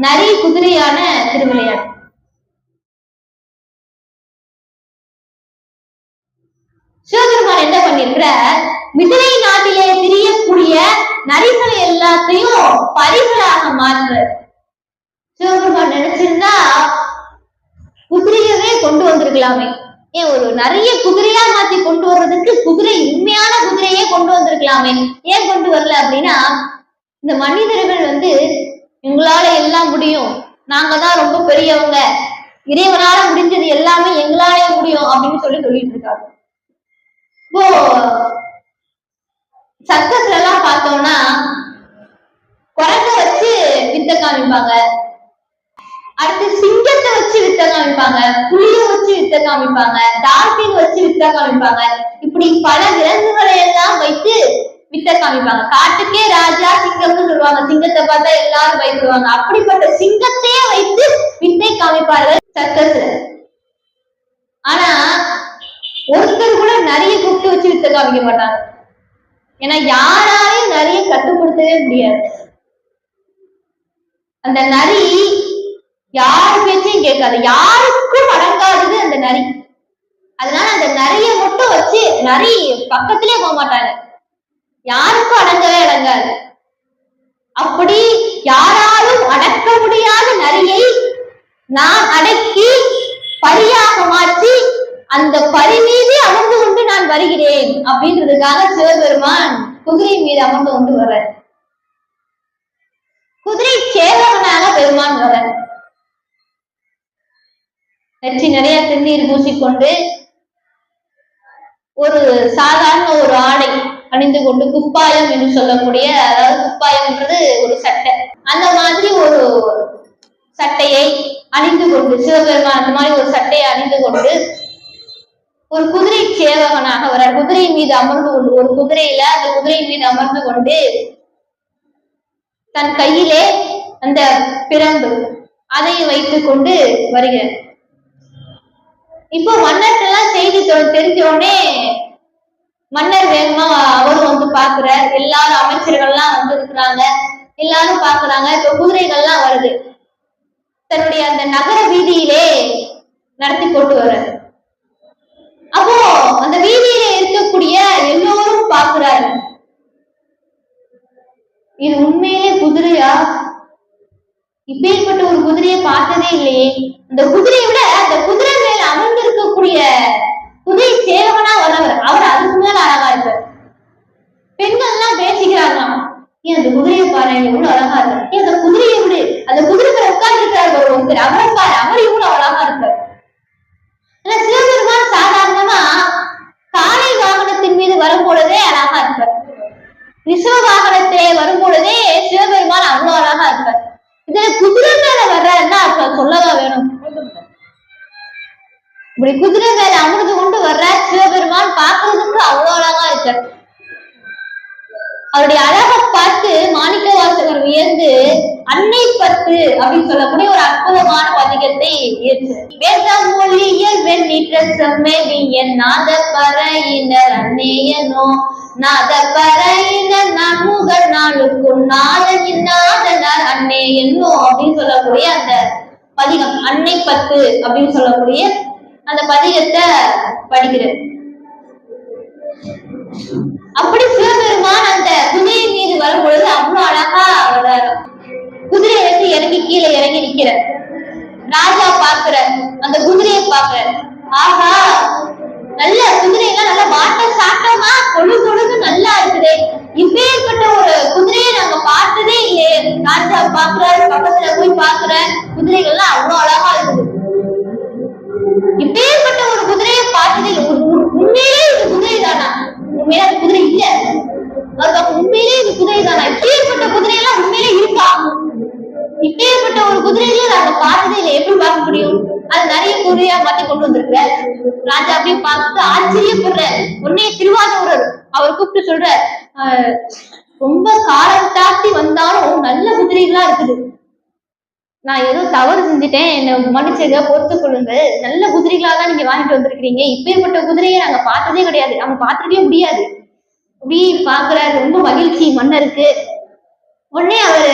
நரி குதிரையான திருவிளையாடல். சிவபெருமான் என்ன பண்ணிருக்கிற, மிதிலை நாட்டிலே திரியக்கூடிய நரிகளை எல்லாத்தையும் பரிகளாக மாற்ற. சிவபெருமான் நினைச்சிருந்தா குதிரையவே கொண்டு வந்திருக்கலாமே. ஏன் ஒரு நிறைய குதிரையா மாத்தி கொண்டு வர்றதுக்கு குதிரை, உண்மையான குதிரையே கொண்டு வந்திருக்கலாமே. ஏன் கொண்டு வரல அப்படின்னா, இந்த மனிதர்கள் எங்களால எல்லாம் முடியும், நாங்க தான் ரொம்ப பெரியவங்க, இறைவனால முடிஞ்சது எல்லாமே எங்களாலே முடியும் அப்படின்னு சொல்லிட்டு இருக்காங்க. இப்போ சர்க்கஸ்ல எல்லாம் பார்த்தோம்னா குரங்க வச்சு வித்த காமிப்பாங்க, அடுத்து சிங்கத்தை வச்சு வித்த காமிப்பாங்க, புலிய வச்சு வித்த காமிப்பாங்க, டால்பின் வச்சு வித்த காமிப்பாங்க. இப்படி பல விலங்குகளை எல்லாம் வைத்து வித்த காமிப்பாங்க. காட்டுக்கே ராஜா சிங்கம்னு சொல்லுவாங்க, சிங்கத்தை பார்த்தா எல்லாரும் பயப்படுவாங்க. அப்படிப்பட்ட சிங்கத்தையே வைத்து வித்தை காமிப்பார்கள் சர்க்கஸ்ல. ஆனா ஒருத்தர் கூட நிறைய கூப்பிட்டு வச்சு வித்த காமிக்க மாட்டாங்க. ஏன்னா யாராலையும் நிறைய கட்டுப்படுத்தவே முடியாது. அந்த நரி யாரு பேச்சையும் கேட்காது, யாருக்கும் அடங்காதது அந்த நரி. அதனால அந்த நரிய மட்டும் வச்சு நரி பக்கத்திலே போக மாட்டாங்க, யாருக்கும் அடங்கவே அடங்காது. அப்படி யாராலும் அடக்க முடியாத நரியை நான் அடக்கி பரியாக மாற்றி அந்த பரி மீது அமர்ந்து கொண்டு நான் வருகிறேன் அப்படின்றதுக்காக சிவபெருமான் குதிரை மீது அமர்ந்து கொண்டு வர. குதிரை சேவகனாக பெருமான் வர, நெற்றி நிறைய திருநீர் பூசிக்கொண்டு ஒரு சாதாரண ஒரு ஆடை அணிந்து கொண்டு, குப்பாயம் என்று சொல்லக்கூடிய, அதாவது குப்பாயம் என்றது ஒரு சட்டை, அந்த மாதிரி ஒரு சட்டையை அணிந்து கொண்டு சிவபெருமான் அந்த மாதிரி ஒரு சட்டையை அணிந்து கொண்டு ஒரு குதிரை சேவகனாக வர. குதிரை மீது அமர்ந்து கொண்டு, ஒரு குதிரையில அந்த குதிரை மீது அமர்ந்து கொண்டு தன் கையிலே அந்த பிரம்பு அதை வைத்துக் கொண்டு வருகிறார். இப்போ மன்னர்கிட்டெல்லாம் செய்தி தெரிஞ்ச உடனே மன்னர் வேகமா அவரும் பாக்குறார். எல்லாரும் அமைச்சர்கள்லாம் இருக்கிறாங்க, எல்லாரும் பாக்குறாங்க. இப்ப குதிரைகள்லாம் வருது, தன்னுடைய அந்த நகர வீதியிலே நடத்தி போட்டு வர. அப்போ அந்த வீதியில இருக்கக்கூடிய எல்லோரும் பாக்குறாரு, இது உண்மையிலே குதிரையா? இப்பேற்பட்ட ஒரு குதிரையை பார்த்ததே இல்லையே. அந்த குதிரையை விட அந்த குதிரை மேல அமர்ந்து இருக்கக்கூடிய குதிரை சேவகனா வரவர், அவர் அதுக்கு மேல அழகா இருப்பார். பெண்கள் எல்லாம் பேசிக்கிறாங்களாம், ஏன் அந்த குதிரையை பாரு எவ்வளவு அழகா இருக்கு, ஏன் அந்த குதிரையை விடு, அந்த குதிரை மேல உட்கார்ந்து இருக்கிறார் ஒருத்தர், அவரை பாரு அவர் எவ்வளவு அழகா இருப்பார். சிவபெருமான் சாதாரணமா காளை வாகனத்தின் மீது வரும் பொழுதே அழகா இருப்பார், ரிஷப வாகனத்திலே வரும் பொழுதே சிவபெருமான் அவ்வளவு அழகா இருப்பார். இதுல குதிரை மேல வர்றாருன்னா சொல்லவா வேணும். இப்படி குதிரை மேல அமர்ந்து கொண்டு வர்ற சிவபெருமான் பார்க்கறதுக்கு அவ்வளவு அழகா இருக்கார். அவருடைய அழகை பார்த்து மாணிக்க வாசகர் வியந்து அன்னை பத்து அப்படின்னு சொல்லக்கூடிய ஒரு அற்புதமான பதிகத்தை இயற்று. வேதமொழியல் வெண்ணீற்ற செம்மெவியன் நாத பறையினர் அன்னையனோ நாத பறையினர் நான்முகர் நாளுக்கும் நாதனின் நாதனார் அன்னையனோ அப்படின்னு சொல்லக்கூடிய அந்த பதிகம், அன்னை பத்து அப்படின்னு சொல்லக்கூடிய அந்த பதிகத்தை படிக்கிறது. அப்படி சிவபெருமான் அந்த குதிரை மீது வரும் பொழுது அவ்வளவு அழகா வர்றாரு. குதிரையை வச்சு இறங்கி கீழே இறங்கி நிக்கிற ராஜா பாக்குற, அந்த குதிரையை பாக்குற, ஆஹா நல்ல குதிரையெல்லாம் நல்லா வாட்ட சாட்டமா கொழு கொழுன்னு நல்லா இருக்குது, இப்பேற்பட்ட ஒரு குதிரையை நாங்க பார்த்ததே இல்லையே. ராஜா பாக்குறாரு, பக்கத்துல போய் பாக்குற, குதிரைகள்லாம் அவ்வளவு அழகா இருக்குது, இப்பேற்பட்ட ஒரு குதிரையை பார்த்ததே உண்மையிலே இது குதிரை தானா? உண்மையில அது குதிரை இல்ல, அதுக்கு உண்மையிலே இது குதிரை தானா? இப்பேற்பட்ட குதிரையெல்லாம் உண்மையிலே இருக்கா? இப்பேற்பட்ட ஒரு குதிரையில நாங்க பார்த்ததே இல்லை, எப்படி பார்க்க முடியும்? அது நிறைய குதிரையா மாத்தி கொண்டு வந்திருக்க. ராஜா அப்படியே பார்த்து ஆச்சரியப்படுற. உடனே திருவாரூரர் அவர் கூப்பிட்டு சொல்ற, ரொம்ப காலம் தாட்டி வந்தாலும் நல்ல குதிரைகளா இருக்குது, நான் ஏதோ தவறு செஞ்சுட்டேன், என்ன மன்னிச்சத பொறுத்து கொள்ளுங்க, நல்ல குதிரைகளா தான் நீங்க வாங்கிட்டு வந்திருக்கிறீங்க, இப்பேற்பட்ட குதிரையை நாங்க பார்த்ததே கிடையாது, நம்ம பார்த்துக்கவே முடியாது. அப்படி பாக்குறாரு, ரொம்ப மகிழ்ச்சி மன்னருக்கு. உடனே அவரு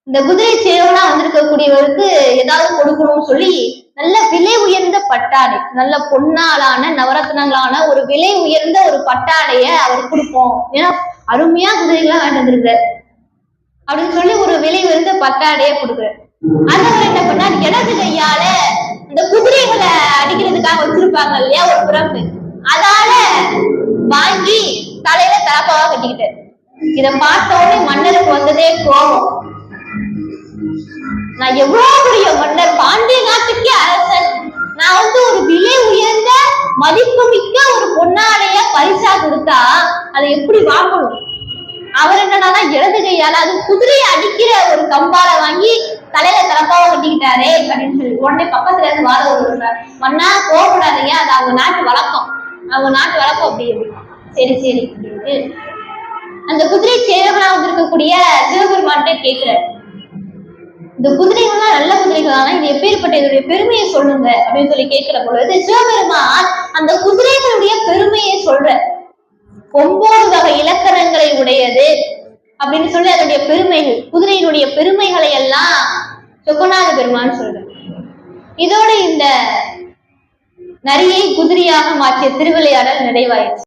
இந்த குதிரை சேவனா வந்திருக்கக்கூடியவருக்கு ஏதாவது கொடுக்கணும்னு சொல்லி நல்ல விலை உயர்ந்த பட்டாடை, நல்ல பொன்னாலான நவரத்னங்களான ஒரு விலை உயர்ந்த ஒரு பட்டாடைய அவர் கொடுப்போம். ஏன்னா அருமையா குதிரைகள்லாம் வாங்கிட்டு வந்திருக்காரு அப்படின்னு சொல்லி ஒரு விலை உயர்ந்த பட்டாடைய கொடுக்குறாரு. அதவர் என்ன பண்ணார், இடது கையால இந்த குதிரைகளை அடிக்கிறதுக்காக வச்சிருப்பாங்க இல்லையா ஒரு பிரம்பு, அதால வாங்கி தலையில தலப்பாவா கட்டிக்கிட்டாரு. இத பார்த்த உடனே மன்னருக்கு வந்ததே கோபம். நான் எவ்வளவு பெரிய மன்னர், பாண்டிய நாட்டுக்கே அரசன், நான் ஒரு விலை உயர்ந்த மதிப்பு மிக்க ஒரு பொன்னாடைய பரிசா கொடுத்தா அதை எப்படி வாங்கணும்? அவர் என்னன்னா இடது கையால அது குதிரையை அடிக்கிற ஒரு கம்பால வாங்கி தலையில தலப்பாவை கட்டிக்கிட்டாரே அப்படின்னு சொல்லி உடனே பக்கத்துல இருந்து வாத வருவார். மன்னா கோபப்படாதீங்க, அது அவங்க நாட்டு வழக்கம், அவங்க நாட்டு வழக்கம் அப்படி. சரி சரி அப்படின்ட்டு அந்த குதிரை சேவகனா வந்திருக்கக்கூடிய சிவபெருமான்கிட்ட கேட்கிறார், இந்த குதிரைகள்லாம் நல்ல குதிரைகள் ஆனா இது எப்பேற்பட்ட இதனுடைய பெருமையை சொல்லுங்க அப்படின்னு சொல்லி கேட்கிற பொழுது சிவபெருமான் அந்த குதிரைகளுடைய பெருமையை சொல்ற. 9 வகை இலக்கணங்களை உடையது அப்படின்னு சொல்லி அதனுடைய பெருமைகள், குதிரையினுடைய பெருமைகளை எல்லாம் சொக்கநாத பெருமான் சொல்ற. இதோட இந்த நரியை குதிரையாக மாற்றிய திருவிளையாடல் நிறைவாயிடுச்சு.